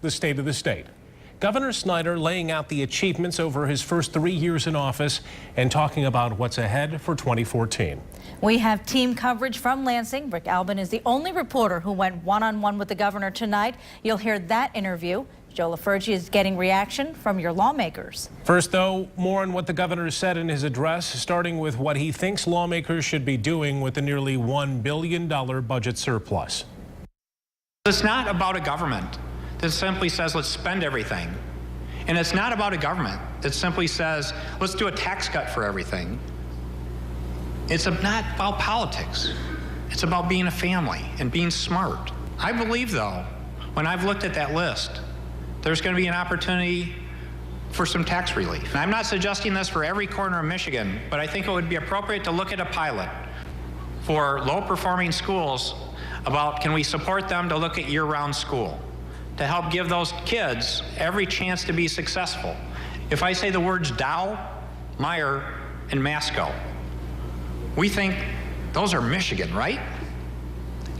the State of the State. Governor Snyder laying out the achievements over his first 3 years in office and talking about what's ahead for 2014. We have team coverage from Lansing. Rick Albin is the only reporter who went one-on-one with the governor tonight. You'll hear that interview. Joe LaFurgey is getting reaction from your lawmakers. First, though, more on what the governor said in his address, starting with what he thinks lawmakers should be doing with the nearly $1 billion budget surplus. It's not about a government that simply says, let's spend everything. And it's not about a government that simply says, let's do a tax cut for everything. It's not about politics. It's about being a family and being smart. I believe, though, when I've looked at that list, there's going to be an opportunity for some tax relief. And I'm not suggesting this for every corner of Michigan, but I think it would be appropriate to look at a pilot for low-performing schools about can we support them to look at year-round school, to help give those kids every chance to be successful. If I say the words Dow, Meyer, and Masco, we think those are Michigan, right?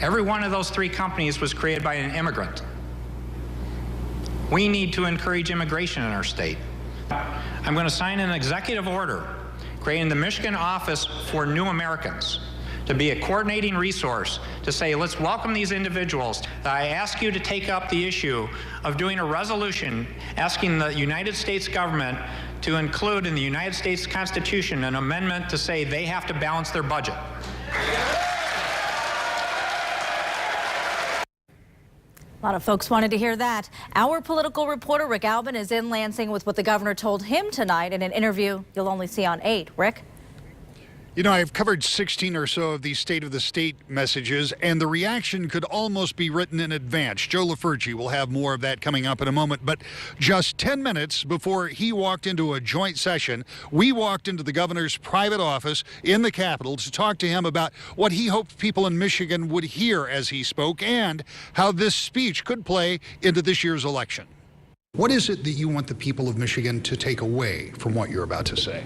Every one of those three companies was created by an immigrant. We need to encourage immigration in our state. I'm going to sign an executive order creating the Michigan Office for New Americans to be a coordinating resource to say, let's welcome these individuals. I ask you to take up the issue of doing a resolution asking the United States government to include in the United States Constitution an amendment to say they have to balance their budget. A lot of folks wanted to hear that. Our political reporter, Rick Albin, is in Lansing with what the governor told him tonight in an interview you'll only see on 8. Rick? You know, I've covered 16 or so of these State of the State messages, and the reaction could almost be written in advance. Joe LaFurgey will have more of that coming up in a moment. But just 10 minutes before he walked into a joint session, we walked into the governor's private office in the Capitol to talk to him about what he hoped people in Michigan would hear as he spoke and how this speech could play into this year's election. What is it that you want the people of Michigan to take away from what you're about to say?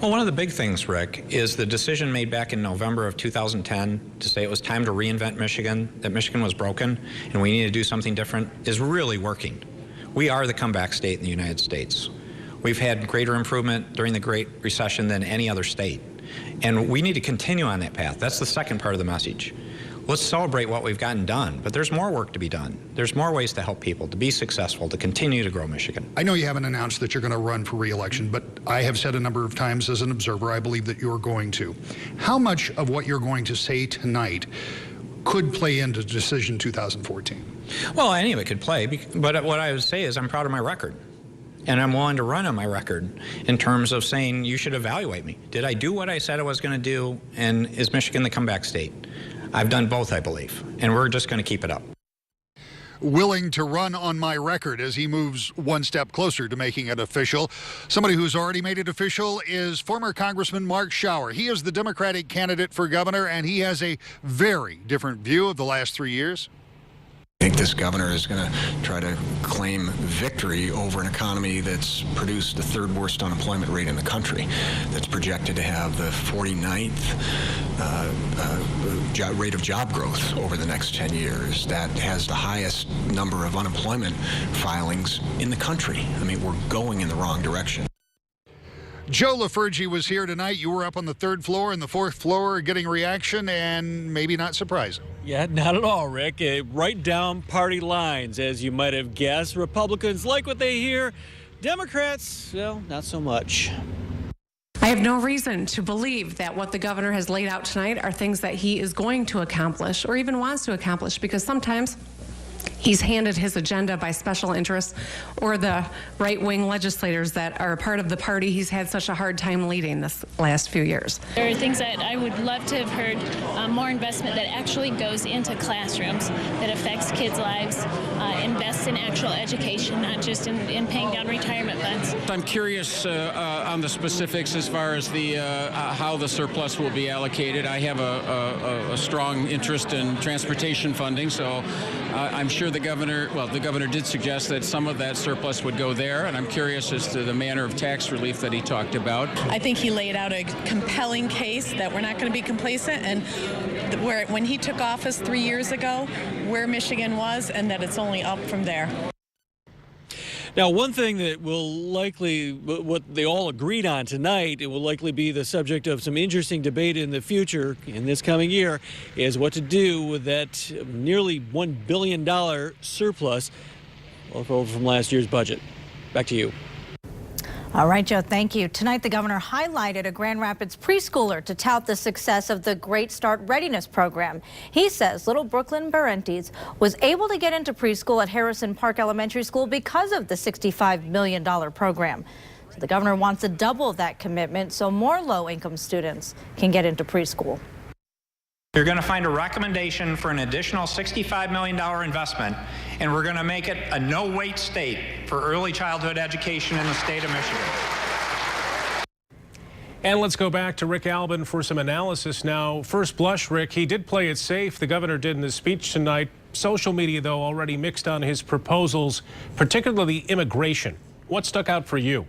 Well, one of the big things, Rick, is the decision made back in November of 2010 to say it was time to reinvent Michigan, that Michigan was broken and we need to do something different, is really working. We are the comeback state in the United States. We've had greater improvement during the Great Recession than any other state. And we need to continue on that path. That's the second part of the message. Let's celebrate what we've gotten done, but there's more work to be done. There's more ways to help people to be successful, to continue to grow Michigan. I know you haven't announced that you're going to run for re-election, but I have said a number of times as an observer, I believe that you're going to. How much of what you're going to say tonight could play into decision 2014? Well, any of it could play, but what I would say is I'm proud of my record. And I'm willing to run on my record in terms of saying you should evaluate me. Did I do what I said I was going to do, and is Michigan the comeback state? I've done both, I believe, and we're just going to keep it up. Willing to run on my record as he moves one step closer to making it official. Somebody who's already made it official is former Congressman Mark Schauer. He is the Democratic candidate for governor, and he has a very different view of the last 3 years. I think this governor is going to try to claim victory over an economy that's produced the third worst unemployment rate in the country, that's projected to have the 49th rate of job growth over the next 10 years, that has the highest number of unemployment filings in the country. I mean, we're going in the wrong direction. Joe LaFurgey was here tonight. You were up on the 3rd floor and the 4th floor getting reaction, and maybe not surprising. Yeah, not at all, Rick. Right down party lines, as you might have guessed. Republicans like what they hear. Democrats, well, not so much. I have no reason to believe that what the governor has laid out tonight are things that he is going to accomplish or even wants to accomplish, because sometimes he's handed his agenda by special interests or the right-wing legislators that are a part of the party he's had such a hard time leading this last few years. There are things that I would love to have heard, more investment that actually goes into classrooms, that affects kids' lives, invests in actual education, not just in paying down retirement funds. I'm curious on the specifics as far as the how the surplus will be allocated. I have a strong interest in transportation funding, so I'm sure the governor did suggest that some of that surplus would go there, and I'm curious as to the manner of tax relief that he talked about. I think he laid out a compelling case that we're not going to be complacent, and when he took office 3 years ago, where Michigan was, and that it's only up from there. Now, one thing that will likely, what they all agreed on tonight, it will likely be the subject of some interesting debate in the future in this coming year, is what to do with that nearly $1 billion surplus over from last year's budget. Back to you. All right, Joe, thank you. Tonight, the governor highlighted a Grand Rapids preschooler to tout the success of the Great Start Readiness Program. He says little Brooklyn Barentes was able to get into preschool at Harrison Park Elementary School because of the $65 million program. So the governor wants to double that commitment so more low-income students can get into preschool. You're going to find a recommendation for an additional $65 million investment, and we're going to make it a no-wait state for early childhood education in the state of Michigan. And let's go back to Rick Albin for some analysis now. First blush, Rick, he did play it safe. The governor did in his speech tonight. Social media, though, already mixed on his proposals, particularly immigration. What stuck out for you?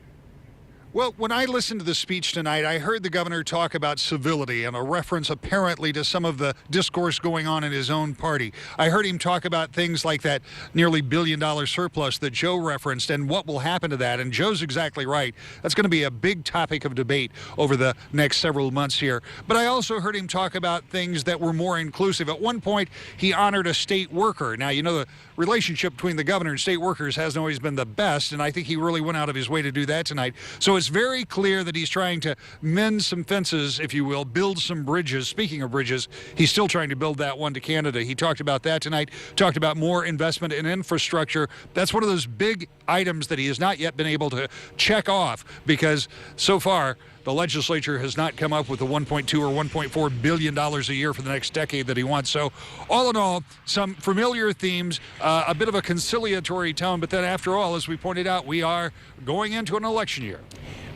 Well, when I listened to the speech tonight, I heard the governor talk about civility and a reference apparently to some of the discourse going on in his own party. I heard him talk about things like that nearly $1 billion surplus that Joe referenced and what will happen to that. And Joe's exactly right. That's going to be a big topic of debate over the next several months here. But I also heard him talk about things that were more inclusive. At one point, he honored a state worker. Now, you know, the relationship between the governor and state workers hasn't always been the best, and I think he really went out of his way to do that tonight. So it's very clear that he's trying to mend some fences, if you will, build some bridges. Speaking of bridges, he's still trying to build that one to Canada. He talked about that tonight, talked about more investment in infrastructure. That's one of those big items that he has not yet been able to check off because so far the legislature has not come up with the $1.2 or $1.4 billion a year for the next decade that he wants. So all in all, some familiar themes, a bit of a conciliatory tone, but then after all, as we pointed out, we are going into an election year.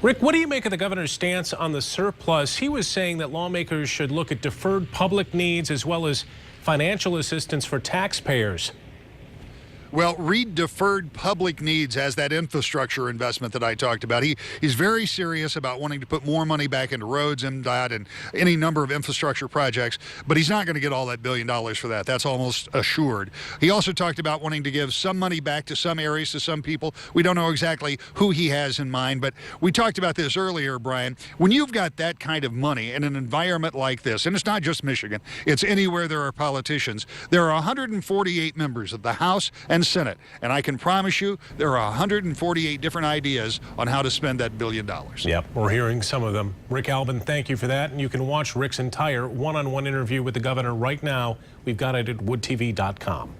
Rick, what do you make of the governor's stance on the surplus? He was saying that lawmakers should look at deferred public needs as well as financial assistance for taxpayers. Well, read deferred public needs as that infrastructure investment that I talked about. He's very serious about wanting to put more money back into roads, MDOT, and any number of infrastructure projects, but he's not going to get all that $1 billion for that. That's almost assured. He also talked about wanting to give some money back to some areas, to some people. We don't know exactly who he has in mind, but we talked about this earlier, Brian. When you've got that kind of money in an environment like this, and it's not just Michigan, it's anywhere there are politicians, there are 148 members of the House and Senate, and I can promise you there are 148 different ideas on how to spend that $1 billion. Yep, we're hearing some of them. Rick Albin, thank you for that, and you can watch Rick's entire one-on-one interview with the governor right now. We've got it at woodtv.com.